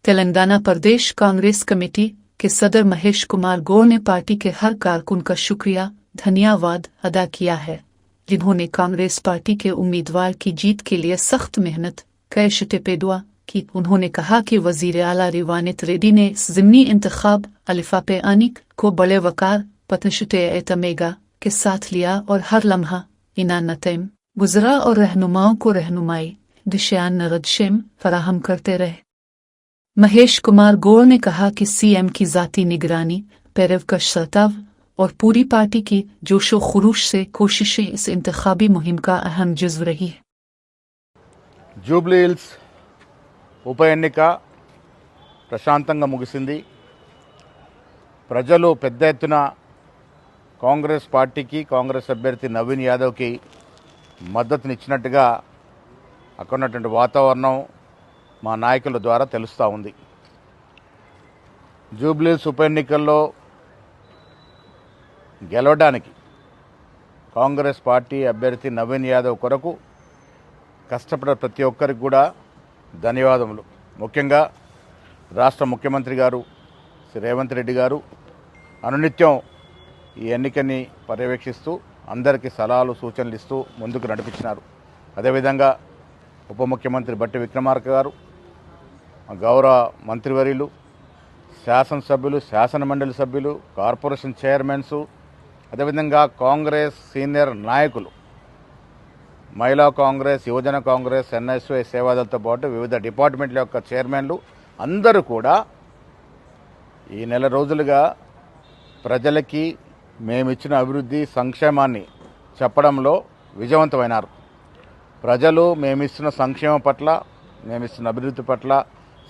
तेलंगाना प्रदेश Congress committee के सदर महेश कुमार गौर ने पार्टी के हर कारकुन का शुक्रिया धन्यवाद अदा किया है, जिन्होंने कांग्रेस पार्टी के उम्मीदवार की जीत के लिए सख्त मेहनत कैशटेपेडुआ की। उन्होंने कहा कि वजीर आला रिवानित रेड्डी ने ज़िमनी इंतखाब अलिफा पे आनिक को बड़े वकार पतनशुटे एतमेगा के साथ लिया और हर लम्हा इनानतम गुजरा और रहनुमाओं को रहनुमाई दिशान नरदशेम फराहम करते रहे। महेश कुमार गौर ने कहा कि सीएम की जाती निगरानी, पैरवकश सताव और पूरी पार्टी की जोशो खरूश से कोशिशें इस इंतखाबी मुहिम का अहम जुज़्व रही है। జూబ్లీ హిల్స్ ఉప ఎన్నిక ప్రశాంతంగా ముగిసింది. ప్రజలు పెద్ద ఎత్తున కాంగ్రెస్ పార్టీకి, కాంగ్రెస్ అభ్యర్థి నవీన్ యాదవ్కి మద్దతునిచ్చినట్టుగా అక్కడ ఉన్నటువంటి వాతావరణం మా నాయకుల ద్వారా తెలుస్తూ ఉంది. జూబ్లీ హిల్స్ ఉప ఎన్నికల్లో గెలవడానికి కాంగ్రెస్ పార్టీ అభ్యర్థి నవీన్ యాదవ్ కొరకు కష్టపడే ప్రతి ఒక్కరికి కూడా ధన్యవాదములు. ముఖ్యంగా రాష్ట్ర ముఖ్యమంత్రి గారు శ్రీ రేవంత్ రెడ్డి గారు అనునిత్యం ఈ ఎన్నికని పర్యవేక్షిస్తూ అందరికీ సలహాలు సూచనలు ఇస్తూ ముందుకు నడిపించినారు. అదేవిధంగా ఉప ముఖ్యమంత్రి బట్టి విక్రమార్క గారు, గౌరవ మంత్రివర్యులు, శాసనసభ్యులు, శాసనమండలి సభ్యులు, కార్పొరేషన్ చైర్మన్స్, అదేవిధంగా కాంగ్రెస్ సీనియర్ నాయకులు, మహిళా కాంగ్రెస్, యువజన కాంగ్రెస్, ఎన్ఎస్వై సేవాదళతో పాటు వివిధ డిపార్ట్మెంట్ల యొక్క చైర్మన్లు అందరూ కూడా ఈ నెల రోజులుగా ప్రజలకి మేమిచ్చిన అభివృద్ధి సంక్షేమాన్ని చెప్పడంలో విజయవంతమైనారు. ప్రజలు మేమిస్తున్న సంక్షేమం పట్ల, మేమిస్తున్న అభివృద్ధి పట్ల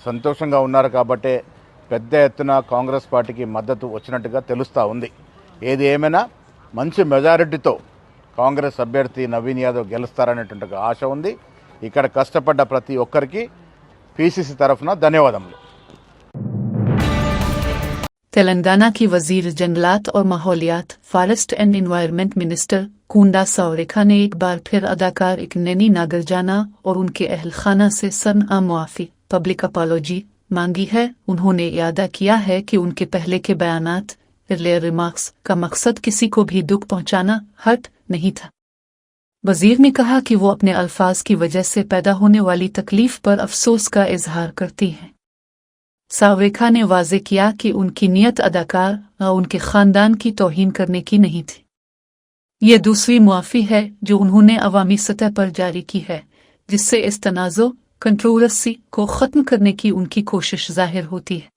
సంతోషంగా ఉన్నారు. కాబట్టే పెద్ద ఎత్తున కాంగ్రెస్ పార్టీకి మద్దతు వచ్చినట్టుగా తెలుస్తూ ఉంది. ఏది ఏమైనా మంచి మెజారిటీతో కాంగ్రెస్ అభ్యర్థి నవీన్ యాదవ్ గెలుస్తారనేటువంటి ఆశ ఉంది. ఇక్కడ కష్టపడ్డ ప్రతి ఒక్కరికి పీసీసీ తరఫున ధన్యవాదములు. तेलंगाना की वजीर जंगलात और माहौलियात फॉरेस्ट एंड एनवायरनमेंट मिनिस्टर कुंडा सावरेखा ने एक बार फिर अदाकार इकनैनी नागरजाना और उनके अहल खाना से सरना मुआफ़ी पब्लिक अपॉलॉजी मांगी है। उन्होंने यादा किया है कि उनके पहले के बयानात इर्लियर रिमार्क्स का मकसद किसी को भी दुख पहुंचाना हट नहीं था। वजीर ने कहा कि वो अपने अल्फाज की वजह से पैदा होने वाली तकलीफ पर अफसोस का इजहार करती हैं। सावरेखा ने वाज़े किया कि उनकी नीयत अदाकार और उनके ख़ानदान की तौहीन करने की नहीं थी। ये दूसरी मुआफ़ी है जो उन्होंने अवामी सतह पर जारी की है, जिससे इस तनाज़ो कंट्रोवर्सी को ख़त्म करने की उनकी कोशिश ज़ाहिर होती है।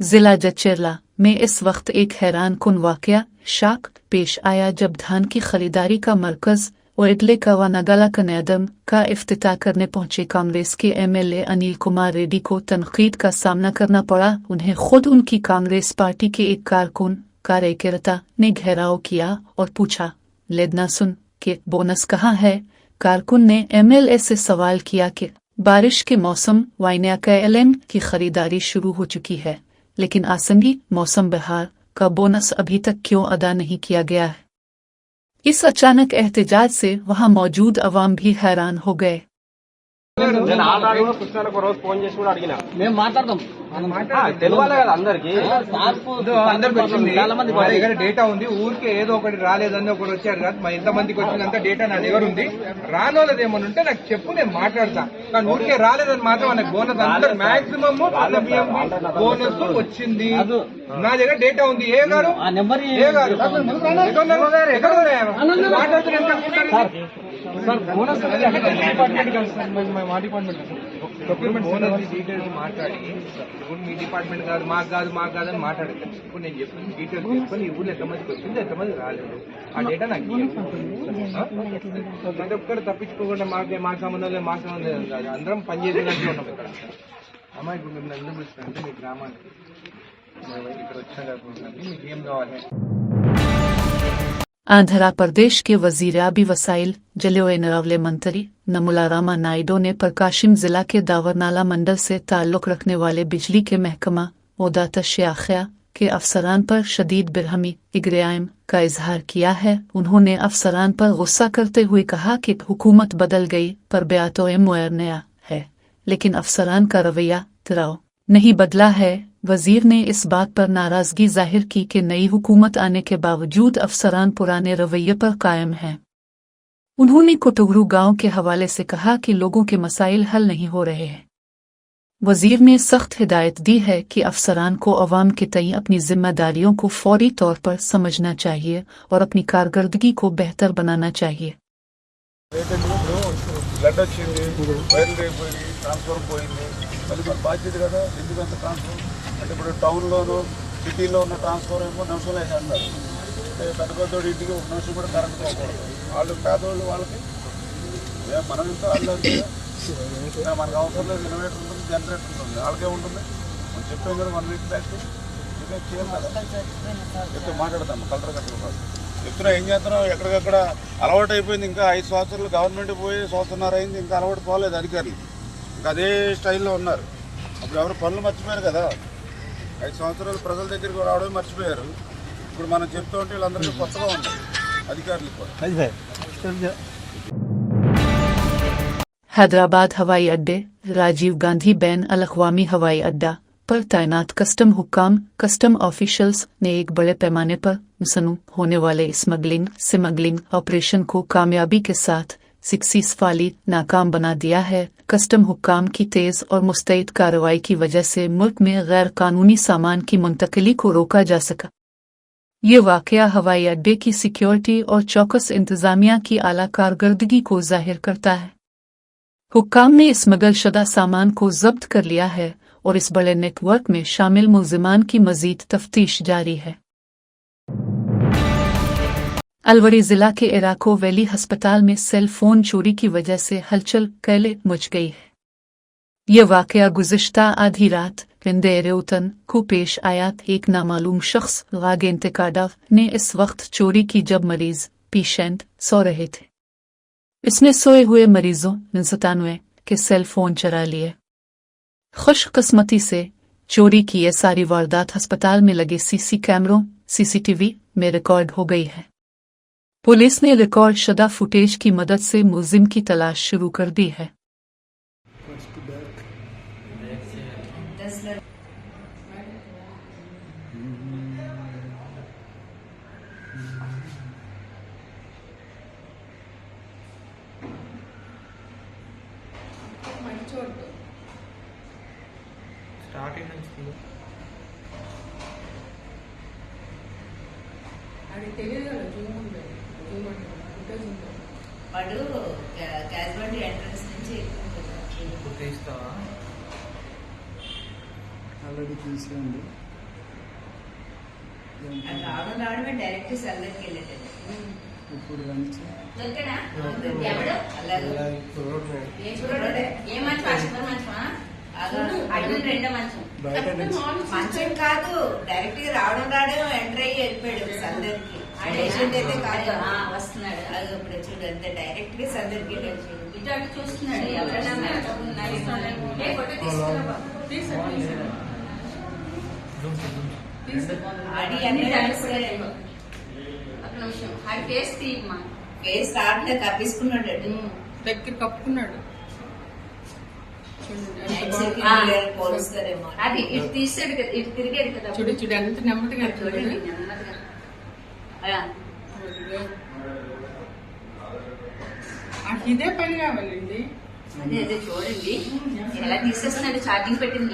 ज़िला जचेरला में इस वक्त एक हैरान कुन वाक़या शाक पेश आया जब धान की खरीदारी का मरकज़ ओइडले का व नगाला कनेडम का इफ्तिताह करने पहुंचे कांग्रेस के एमएलए अनिल कुमार रेड्डी को तनकीद का सामना करना पड़ा। उन्हें खुद उनकी कांग्रेस पार्टी के एक कारकुन कार्यकर्ता ने घेराव किया और पूछा, लेदना सुन के बोनस कहाँ है? कारकुन ने एमएलए से सवाल किया कि बारिश के मौसम वाइनाकैलन की खरीदारी शुरू हो चुकी है, लेकिन आसंगी मौसम बहार का बोनस अभी तक क्यों अदा नहीं किया गया है? इस अचानक एहतजाज से वहां मौजूद अवाम भी हैरान हो गए। నేను ఆల్రెడీ కృష్ణాలకు ఒక రోజు ఫోన్ చేసి కూడా అడిగినా మేము మాట్లాడదాం తెలియాలి కదా అందరికి అందరికి వచ్చింది మా దగ్గర డేటా ఉంది. ఊరికే ఏదో ఒకటి రాలేదని ఒకటి వచ్చారు కాదు, మా ఇంతమందికి వచ్చినంత డేటా నా దగ్గర ఉంది. రానోళ్ళది ఏమని ఉంటే నాకు చెప్పు, నేను మాట్లాడతా. కానీ ఊరికే రాలేదని మాత్రం మనకు బోనస్ అందరు మాక్సిమం బోనస్ వచ్చింది. నా దగ్గర డేటా ఉంది. ఏ గారు బోనస్ మా డిపార్ట్మెంట్ బోనస్ డీటెయిల్స్ మాట్లాడి ఇప్పుడు మీ డిపార్ట్మెంట్ కాదు, మాకు కాదు అని మాట్లాడేది. ఇప్పుడు నేను చెప్పింది డీటెయిల్స్ చెప్పుకొని ఈ ఊళ్ళో ఎంతమందికి వచ్చింది, ఎంతమంది రాలేదు, ఆ డేటా నాకు ప్రతి ఒక్కరు తప్పించుకోకుండా మాకు సంబంధం లేదు, కాదు. అందరం పనిచేసేదానికి ఉన్నాం ఇక్కడ. అమ్మాయి ఇప్పుడు మిమ్మల్ని ఎందుకు పిలుస్తారంటే మీ గ్రామానికి ఇక్కడ వచ్చిన మీకు ఏం కావాలి? आंध्र प्रदेश के वजीर आबी वसाइल जलोनरवले मंत्री नमुला रामा नायडू ने प्रकाशिम जिला के दावरनाला मंडल से ताल्लुक रखने वाले बिजली के महकमा ओदाता शाखिया के अफसरान पर शदीद बिरहमी इग्राइम का इजहार किया है। उन्होंने अफसरान पर गुस्सा करते हुए कहा कि हुकूमत बदल गई पर बयातो मुयर नया है, लेकिन अफसरान का रवैया तिराव नहीं बदला है। वजीर ने इस बात पर नाराजगी जाहिर की कि नई हुकूमत आने के बावजूद अफसरान पुराने रवैये पर कायम हैं। उन्होंने कोटगरू गांव के हवाले से कहा कि लोगों के मसाइल हल नहीं हो रहे हैं। वजीर ने सख्त हिदायत दी है कि अफसरान को अवाम के तई अपनी जिम्मेदारियों को फौरी तौर पर समझना चाहिए और अपनी कारकर्दगी को बेहतर बनाना चाहिए। బ్లడ్ వచ్చింది, వైరల్ అయిపోయింది, ట్రాన్స్ఫర్ పోయింది, మళ్ళీ మన బాధ్యత కదా ఎందుకంత ట్రాన్స్ఫర్ అంటే ఇప్పుడు టౌన్లోనూ సిటీలో ఉన్న ట్రాన్స్ఫర్ ఏమో నిమిషంలో వేసేస్తారు. పెద్ద పెద్దోడి ఇంటికి ఒక నిమిషం కూడా కరెంట్ పోకూడదు. వాళ్ళు పేదవాళ్ళు వాళ్ళకి మనం ఇంత వాళ్ళు మనకు అవసరం లేదు. ఇన్వర్టర్ ఉంటుంది, జనరేటర్ ఉంటుంది, వాళ్ళకే ఉంటుంది. మనం చెప్పాం కదా 1 వీక్ బ్యాక్ చేయాలి కదా. చెప్తే మాట్లాడతాం కలెక్టర్ గారు చెప్తున్నా ఏం చేస్తున్నాం. ఎక్కడికక్కడ అలవాటు అయిపోయింది. ఇంకా 5 సంవత్సరాలు గవర్నమెంట్ పోయి సంవత్సరాలు అయింది, ఇంకా అలవాటు పోలేదు అధికారులు. ఇంకా అదే స్టైల్లో ఉన్నారు. అప్పుడు ఎవరు పనులు మర్చిపోయారు కదా. 5 సంవత్సరాలు ప్రజల దగ్గరికి రావడమే మర్చిపోయారు. ఇప్పుడు మనం చెప్తూ ఉంటే వీళ్ళందరికీ కొత్తగా ఉంది అధికారులు కూడా. हैदराबाद हवाई अड्डे राजीव गांधी बैन अल-अक़वामी हवाई अड्डा पर तैनात कस्टम हुक्काम कस्टम ऑफिशियल्स ने एक बड़े पैमाने पर मुसन्नु होने वाले स्मगलिंग ऑपरेशन को कामयाबी के साथ सक्सेसफुली नाकाम बना दिया है। कस्टम हुक्काम की तेज और मुस्तैद कार्रवाई की वजह से मुल्क में गैर कानूनी सामान की मुंतकिली को रोका जा सका। ये वाकया हवाई अड्डे की सिक्योरिटी और चौकस इंतजामिया की आला कारकर्दगी को जाहिर करता है। हुक्काम ने स्मगल शुदा सामान को जब्त कर लिया है और इस बड़े नेटवर्क में शामिल मुलजिमान की मजीद तफ्तीश जारी है। अलवरी जिला के इराको वैली अस्पताल में सेल फोन चोरी की वजह से हलचल कैले मच गई है। यह वाकया गुज़िश्ता आधी रात रेउतन को पेश आया। एक नामालूम शख्स गाग इंतकाडा ने इस वक्त चोरी की जब मरीज पेशेंट सो रहे थे। इसने सोए हुए मरीजों 97 के सेल फोन चुरा लिए। खुशकिस्मती से चोरी की यह सारी वारदात अस्पताल में लगे सीसीटीवी में रिकॉर्ड हो गई है। पुलिस ने रिकॉर्ड शुदा फुटेज की मदद से मुलजिम की तलाश शुरू कर दी है। స్టార్టింగ్ నుంచి అది తెలియదు కదా. వాడు క్యాజువాలిటీ ఎంట్రన్స్ నుంచి ఎక్కువ తీస్తావా? ఆల్రెడీ తీసేయండి. రావడమే డైరెక్ట్ సెల్ దగ్గరికి వెళ్ళేటది. ఇప్పుడు లంచ్ దొరికనా ఎవడు ఏ మంచమా రెండో మంచం కాదు. డైరెక్ట్ గా రావడం ఎంటర్ అయ్యి వెళ్ళిపోయాడు సెల్ దగ్గరికి. పేషెంట్ అయితే కాదు వస్తున్నాడు. అది ఇప్పుడు చూడు అంతే డైరెక్ట్ గా సెల్ దగ్గరికి వెళ్ళాడు. ఇటు అటు చూస్తున్నాడు ఎవరైనా ఫేస్ కాకుండా కప్పించుకున్నాడు. దగ్గర కప్పుకున్నాడు. పోలుస్తారేమో అది ఇటు తీసాడు కదా, ఇటు తిరిగాడు కదా. చూడు చూడు ఎంత నెమ్మదిగా చూడండి నెమ్మదిగా. ఇదే పని కావాలండి. అదే అదే చూడండి ఎలా తీసేస్తున్నాడు. ఛార్జింగ్ పెట్టింది.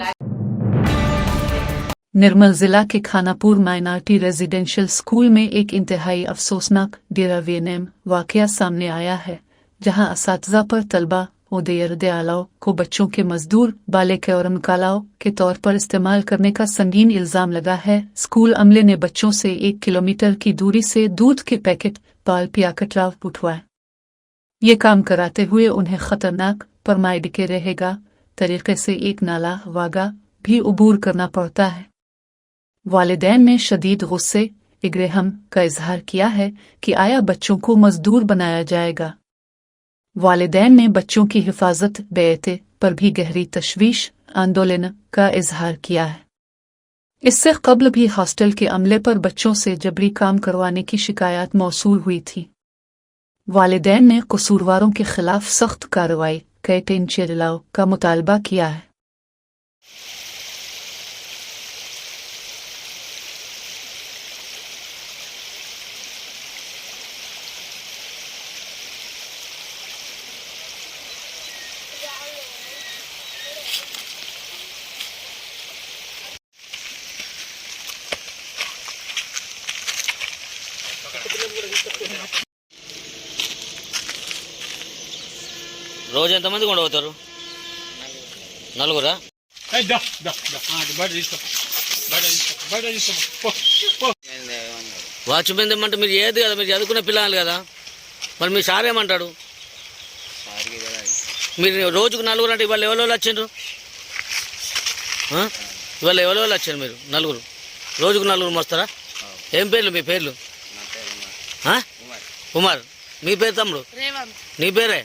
निर्मल जिला के खानापुर माइनॉरिटी रेजिडेंशियल स्कूल में एक इंतहाई अफसोसनाक डेरावेनेम वाकया सामने आया है, जहां असातिज़ा पर तलबा उदयरदयालाओ को बच्चों के मजदूर बालिका और मकालाओ के तौर पर इस्तेमाल करने का संगीन इल्जाम लगा है। स्कूल अमले ने बच्चों से 1 किलोमीटर की दूरी से दूध के पैकेट पाल पियाकटराव उठवाए। ये काम कराते हुए उन्हें खतरनाक परमाइड के रहेगा तरीके से एक नाला वागा भी उबूर करना पड़ता है। वालिदैन ने शदीद गुस्से इग्रेहम का इजहार किया है कि आया बच्चों को मजदूर बनाया जाएगा। वालिदैन ने बच्चों की हिफाजत बेअते पर भी गहरी तशवीश आंदोलन का इजहार किया है। इससे कबल भी हॉस्टल के अमले पर बच्चों से जबरी काम करवाने की शिकायत मौसूल हुई थी। वालिदैन ने कसूरवारों के खिलाफ सख्त कार्रवाई कैटेन चेरलाव का मुतालबा किया है। రోజు ఎంతమంది కొండవుతారు? నలుగురా? వాచ్మెన్ ఏమంటే మీరు ఏది కదా, మీరు చదువుకునే పిల్లలు కదా, మరి మీ సార్ ఏమంటాడు? మీరు రోజుకు నలుగురు అంటే ఇవాళ ఎవరో వచ్చిండ్రు? ఇవాళ ఎవరో వచ్చారు మీరు నలుగురు? రోజుకు నలుగురు వస్తారా? ఏం పేర్లు మీ పేర్లు? కుమార్. మీ పేరు తమ్ముడు? నీ పేరే?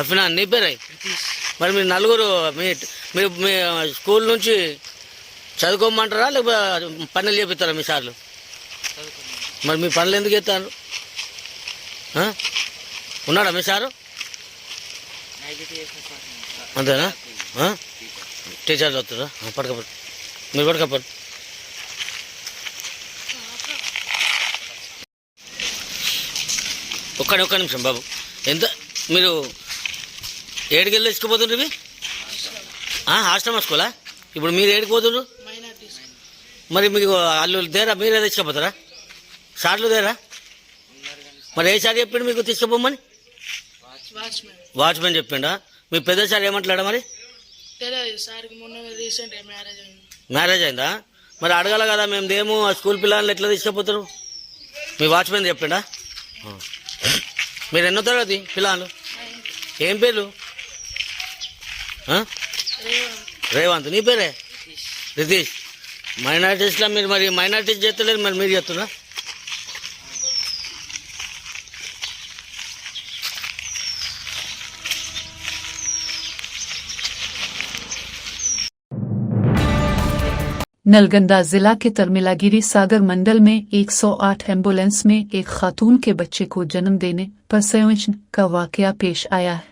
అఫ్నాన్. నీ పేరే? మరి మీరు నలుగురు మీరు మీ స్కూల్ నుంచి చదువుకోమంటారా లేకపోతే పనులు చేపిస్తారా మీ సార్లు? మరి మీ పనులు ఎందుకు చేస్తారు? ఉన్నాడా మీ సారు? అంతేనా? టీచర్లు వస్తారా? పడకపోతే మీరు పడకపోతే ఒక్క నిమిషం బాబు. ఎంత మీరు ఏడుకెళ్ళి తెచ్చుకుపోతుండ్రు? ఇవి హాస్టల్ స్కూలా? ఇప్పుడు మీరు ఏడికి పోతుండ్రు? మరి మీకు వాళ్ళు దేరా? మీరే తెచ్చుకోపోతారా? సార్లు దేరా? మరి ఏ సార్ చెప్పిండు మీకు తీసుకుపోమని? వాచ్మెన్ చెప్పిండా? మీ పెద్ద సార్ ఏమంటాడా? మరి మ్యారేజ్ అయిందా? మరి అడగాల కదా, మేము దేమో స్కూల్ పిల్లల్ని ఎట్లా తీసుకుపోతారు? మీ వాచ్మెన్ చెప్పిండా? మీరు ఎన్నో తరగతి పిల్లలు? ఏం పేర్లు? రేవంత్. నీ పేరే? రితీష్. మైనారిటీస్లో మీరు మరి మైనారిటీస్ చేస్తలేరు, మరి మీరు చేస్తున్నా? नलगंदा जिला के तरमिलागिरी सागर मंडल में 108 एम्बुलेंस में एक खातून के बच्चे को जन्म देने पर संयोजन का वाकया पेश आया है।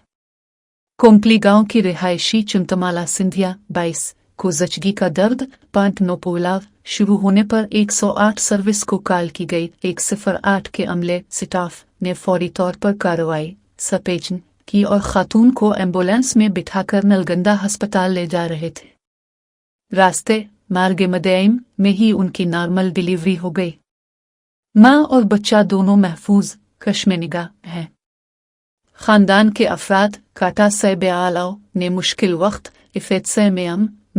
कोंपली गांव की रिहायशी चिंतमाला सिंधिया 22 को जचगी का दर्द 5 शुरू होने पर 108 सर्विस को कॉल की गई। 108 के अमले स्टाफ ने फौरी तौर पर कार्रवाई सपेजन की और खातून को एम्बुलेंस में बिठाकर नलगंदा अस्पताल ले जा रहे थे। रास्ते मार्ग मदयम में ही उनकी नॉर्मल डिलीवरी हो गई। मां और बच्चा दोनों महफूज कश्मे निगाह हैं। खानदान के अफराद काटा सैब आलाओ ने मुश्किल वक्त इफ़ेत्से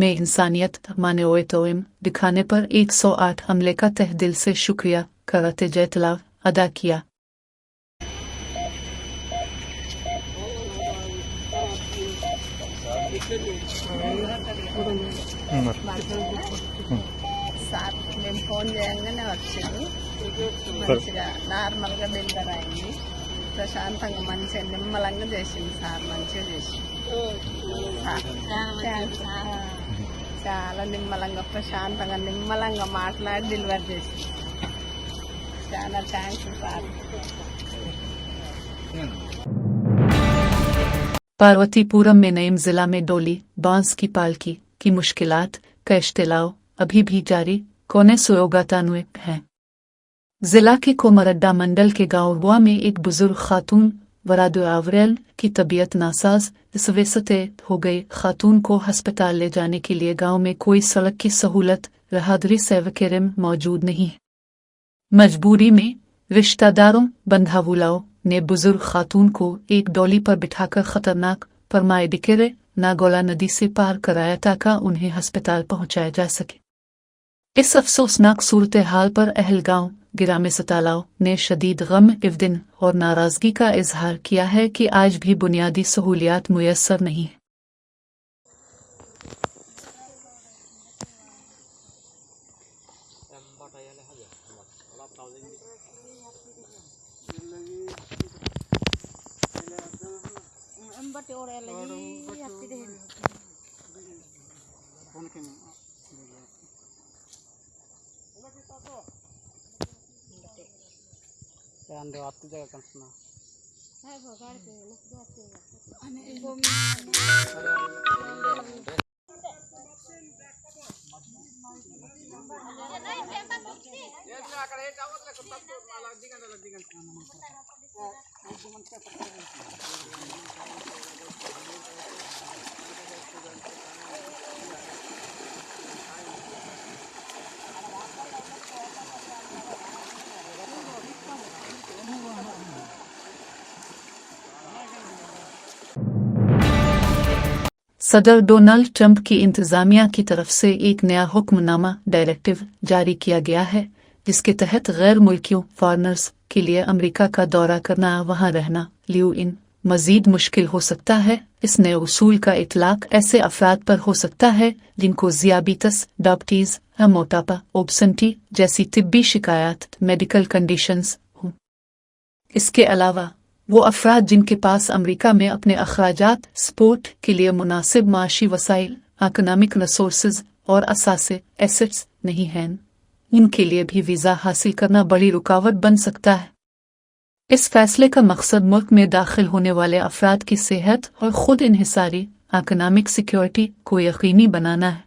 में इंसानियत मानवतोइम दिखाने पर 108 हमले का तहे दिल से शुक्रिया करते जयतलाव अदा किया। సార్ మేము ఫోన్ చేయంగానే వచ్చారు. మంచిగా నార్మల్గా డెలివరీ అయింది. ప్రశాంతంగా మంచిగా నిమ్మలంగా చేసింది సార్. మంచిగా చేసింది. చాలా నిమ్మలంగా ప్రశాంతంగా నిమ్మలంగా మాట్లాడి డెలివరీ చేసింది. చాలా థ్యాంక్స్ సార్. पार्वतीपुरम में नईम जिला में डोली बांस की पालकी की मुश्किलात का इश्तिलाव अभी भी जारी कोने सुयोगातान्वित है। जिला के कोमरड्डा मंडल के गांव बुआ में एक बुजुर्ग खातून वरादो आवरेल की तबीयत नासाज इस वजह से हो गई। खातून को अस्पताल ले जाने के लिए गांव में कोई सड़क की सहूलत राहदरी सेवकेरम मौजूद नहीं है। मजबूरी में रिश्तेदारों बंधावुलाओं ने बुजुर्ग खातून को एक डोली पर बिठाकर खतरनाक परमाइडिकेरे नागोला नदी से पार कराया ताकि उन्हें अस्पताल पहुंचाया जा सके। इस अफसोसनाक सूरत हाल पर अहल गांव गिरामे सतालाव ने शदीद गम इवदिन और नाराजगी का इजहार किया है कि आज भी बुनियादी सहूलियात मुयस्सर नहीं है। ಹತ್ತು ಜಾಗ ಕಳಿಸ್ನ सदर डोनाल्ड ट्रंप की इंतजामिया की तरफ से एक नया हुक्मनामा डायरेक्टिव जारी किया गया है, जिसके तहत गैर मुल्कियों फॉरनर्स के लिए अमेरिका का दौरा करना, वहां रहना, लिव इन मजीद मुश्किल हो सकता है। इस नए उसूल का इतलाक ऐसे अफराद पर हो सकता है जिनको ज़ियाबीतस, डायबिटीज, मोटापा, ओबेसिटी जैसी तिब्बी शिकायत, मेडिकल कंडीशंस हों। इसके अलावा वो अफराद जिनके पास अमेरिका में अपने अखराजात स्पोर्ट के लिए मुनासिब माशी वसाइल, इकोनॉमिक रिसोर्सेज और असासे एसेट्स नहीं हैं, इनके लिए भी वीज़ा हासिल करना बड़ी रुकावट बन सकता है। इस फैसले का मकसद मुल्क में दाखिल होने वाले अफराद की सेहत और खुद इन्हिसारी इकोनॉमिक सिक्योरिटी को यकीनी बनाना है।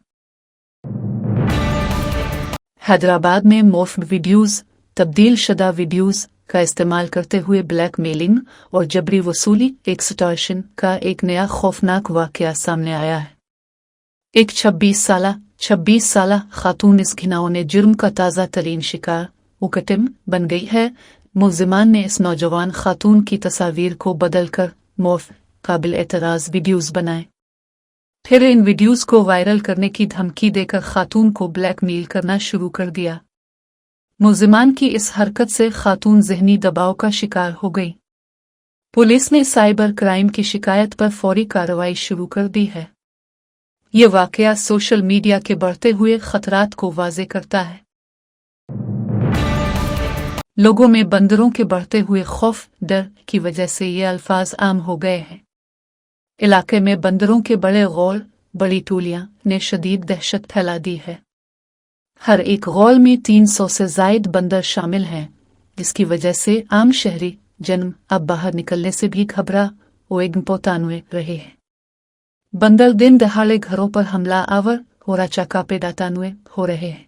हैदराबाद में मोर्फ वीडियोज़, तब्दील शुदा वीडियोज़ का इस्तेमाल करते हुए ब्लैकमेलिंग और जबरी वसूली एक्सटॉर्शन का एक नया खौफनाक वाकया सामने आया है। एक 26 साला खातून इस घिनौने जुर्म का ताज़ा तरीन शिकार मुकदम बन गई है। मुलजिमान ने इस नौजवान खातून की तस्वीर को बदलकर मोर्फ काबिल एतराज़ वीडियोज़ बनाए, फिर इन वीडियोज़ को वायरल करने की धमकी देकर खातून को ब्लैकमेल करना शुरू कर दिया। मुलजिमान की इस हरकत से खातून ज़हनी दबाव का शिकार हो गई। पुलिस ने साइबर क्राइम की शिकायत पर फौरी कार्रवाई शुरू कर दी है। ये वाकया सोशल मीडिया के बढ़ते हुए खतरात को वाज़े करता है। लोगों में बंदरों के बढ़ते हुए खौफ डर की वजह से ये अल्फाज आम हो गए हैं। इलाके में बंदरों के बड़े गौल, बड़ी टोलियां ने शदीद दहशत फैला दी है। हर एक गौल में 300 से ज़ायद बंदर शामिल हैं, जिसकी वजह से आम शहरी जन्म अब बाहर निकलने से भी घबरा पोतानुए रहे हैं। बंदर दिन दहाड़े घरों पर हमला आवर हो राचाकापेडातानुए हो रहे हैं।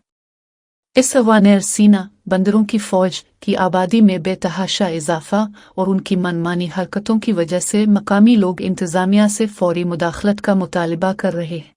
इस हवानेर सीना बंदरों की फौज की आबादी में बेतहाशा इजाफा और उनकी मनमानी हरकतों की वजह से मकामी लोग इंतजामिया से फौरी मुदाखलत का मुतालिबा कर रहे हैं।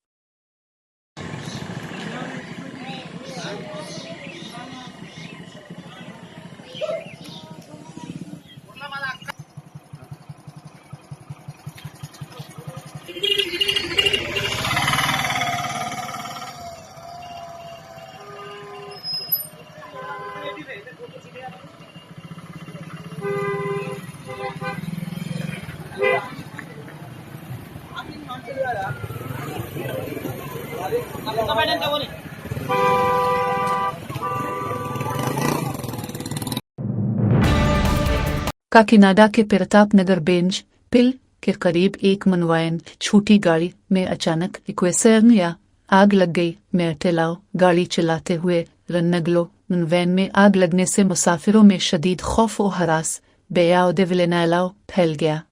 काकीनाडा के प्रताप नगर बेंच पिल के करीब एक मनवायन छोटी गाड़ी में अचानक इक्वेसर या आग लग गई। मेरटेलाओ गाड़ी चलाते हुए रन्नगलो वैन में आग लगने से मुसाफिरों में शदीद खौफ और हरास बेयाओदेविलेनालाओ फैल गया।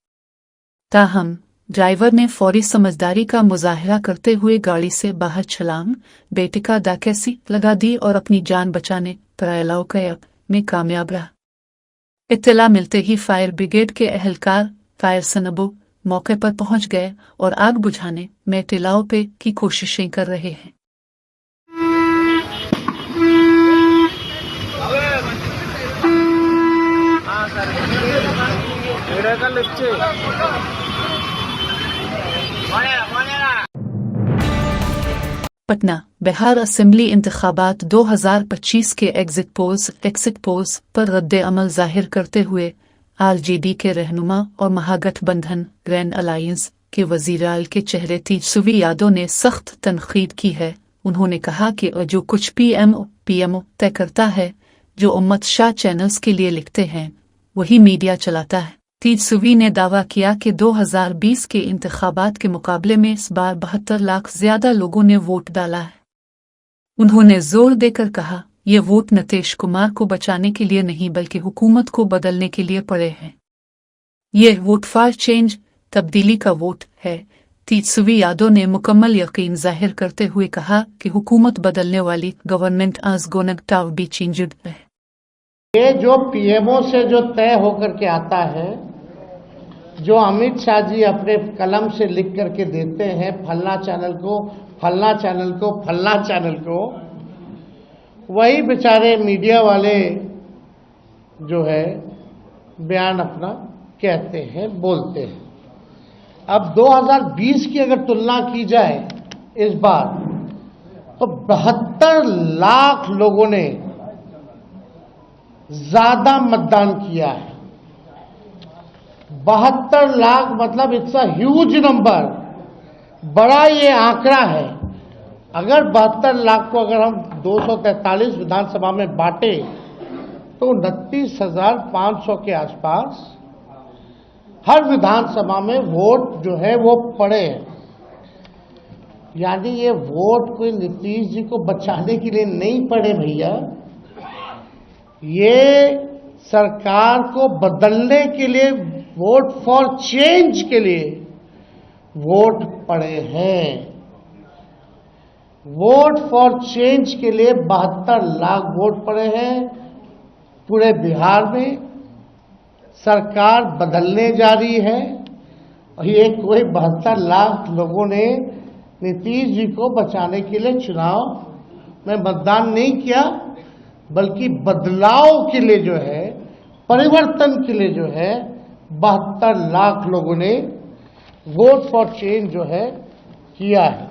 ताहम ड्राइवर ने फौरी समझदारी का मुजाहिरा करते हुए गाड़ी से बाहर छलांग बेटिका दाकैसी लगा दी और अपनी जान बचाने पर कैब में कामयाब रहा। इत्तला मिलते ही फायर ब्रिगेड के एहलकार फायर सनबो मौके पर पहुंच गए और आग बुझाने में टिलाओ पे की कोशिशें कर रहे हैं। पटना बिहार असेंबली इंतखाबात 2025 के एग्जिट पोल्स पर रद्द अमल जाहिर करते हुए आरजेडी के रहनुमा और महागठबंधन ग्रैंड अलायंस के वज़ीर-ए-आला के चेहरे तेजस्वी यादव ने सख्त तनकीद की है। उन्होंने कहा कि जो कुछ पीएमओ तय करता है, जो उम्मत शाह चैनल्स के लिए लिखते हैं, वही मीडिया चलाता है। तेजस्वी ने दावा किया कि 2020 के इंतखाबात के मुकाबले में इस बार 72 लाख ज्यादा लोगों ने वोट डाला है। उन्होंने जोर देकर कहा, ये वोट नीतीश कुमार को बचाने के लिए नहीं बल्कि हुकूमत को बदलने के लिए पड़े हैं। ये वोट फॉर चेंज तब्दीली का वोट है। तेजस्वी यादव ने मुकम्मल यकीन जाहिर करते हुए कहा कि हुकूमत बदलने वाली गवर्नमेंट आज गोनक टाव बी चेंज्ड है। ये जो पीएमओ से जो तय होकर के आता है, जो अमित शाह जी अपने कलम से लिख करके देते हैं फलना चैनल को, फलना चैनल को, फलना चैनल को, वही बेचारे मीडिया वाले जो है बयान अपना कहते हैं, बोलते हैं। अब 2020 की अगर तुलना की जाए इस बार, तो 72 लाख लोगों ने ज्यादा मतदान किया है। 72 लाख मतलब इट्स अ ह्यूज नंबर, बड़ा ये आंकड़ा है। अगर 72 लाख को अगर हम 243 विधानसभा में बांटे तो 29,500 के आसपास हर विधानसभा में वोट जो है वो पड़े हैं। यानी ये वोट कोई नीतीश जी को बचाने के लिए नहीं पड़े भैया, ये सरकार को बदलने के लिए, वोट फॉर चेंज के लिए वोट पड़े हैं। वोट फॉर चेंज के लिए 72 लाख वोट पड़े हैं। पूरे बिहार में सरकार बदलने जा रही है और ये कोई 72 लाख लोगों ने नीतीश जी को बचाने के लिए चुनाव में मतदान नहीं किया, बल्कि बदलाव के लिए जो है, परिवर्तन के लिए जो है 72 लाख लोगों ने वोट फॉर चेंज जो है किया है।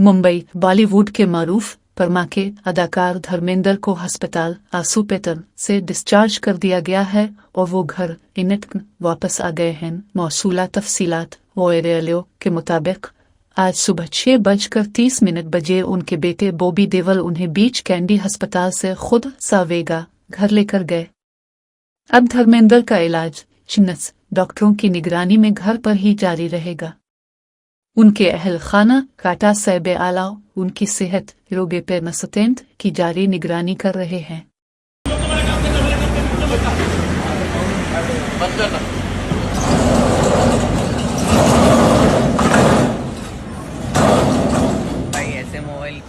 मुंबई बॉलीवुड के मारूफ परमा के अदाकार धर्मेंद्र को अस्पताल आसुपेटन से डिस्चार्ज कर दिया गया है और वो घर इनट वापस आ गए हैं। मौसूला तफसीलात ओएरएलओ के मुताबिक आज सुबह 6:30 बजे उनके बेटे बॉबी देओल उन्हें बीच कैंडी अस्पताल से खुद सावेगा घर लेकर गए। अब धर्मेंद्र का इलाज चिन्नस डॉक्टरों की निगरानी में घर पर ही जारी रहेगा। उनके अहल खाना काटा सैब आला उनकी सेहत रोगे पे नसतेंत की जारी निगरानी कर रहे हैं। भाई ऐसे मोबाइल